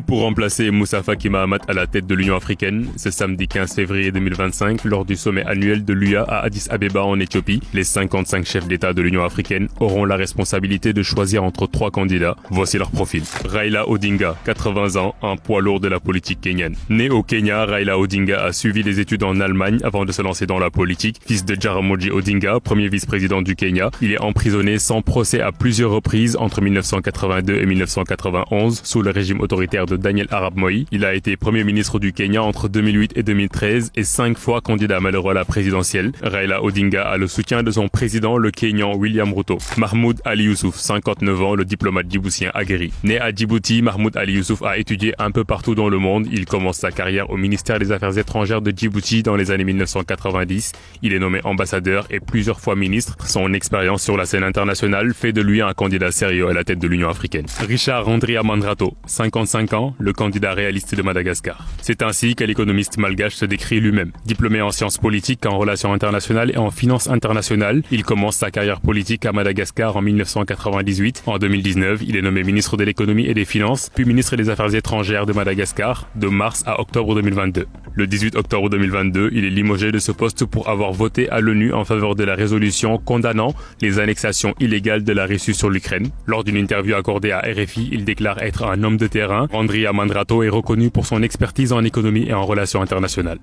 Pour remplacer Moussa Faki Mahamat à la tête de l'Union africaine, ce samedi 15 février 2025, lors du sommet annuel de l'UA à Addis Abeba en Éthiopie, les 55 chefs d'État de l'Union africaine auront la responsabilité de choisir entre 3 candidats. Voici leur profil. Raila Odinga, 80 ans, un poids lourd de la politique kenyane. Né au Kenya, Raila Odinga a suivi des études en Allemagne avant de se lancer dans la politique. Fils de Jaramogi Odinga, premier vice-président du Kenya, il est emprisonné sans procès à plusieurs reprises entre 1982 et 1991 sous le régime autoritaire de Daniel Arap Moi. Il a été premier ministre du Kenya entre 2008 et 2013 et 5 fois candidat malheureux à la présidentielle. Raila Odinga a le soutien de son président, le Kenyan William Ruto. Mahmoud Ali Youssouf, 59 ans, le diplomate djiboutien aguerri. Né à Djibouti, Mahmoud Ali Youssouf a étudié un peu partout dans le monde. Il commence sa carrière au ministère des Affaires étrangères de Djibouti dans les années 1990. Il est nommé ambassadeur et plusieurs fois ministre. Son expérience sur la scène internationale fait de lui un candidat sérieux à la tête de l'Union africaine. Richard Andriamandrato, 55 ans, le candidat réaliste de Madagascar. C'est ainsi que l'économiste malgache se décrit lui-même. Diplômé en sciences politiques, en relations internationales et en finances internationales, il commence sa carrière politique à Madagascar en 1998. En 2019, il est nommé ministre de l'économie et des finances, puis ministre des Affaires étrangères de Madagascar, de mars à octobre 2022. Le 18 octobre 2022, il est limogé de ce poste pour avoir voté à l'ONU en faveur de la résolution condamnant les annexations illégales de la Russie sur l'Ukraine. Lors d'une interview accordée à RFI, il déclare être un homme de terrain. Andriamandrato est reconnu pour son expertise en économie et en relations internationales.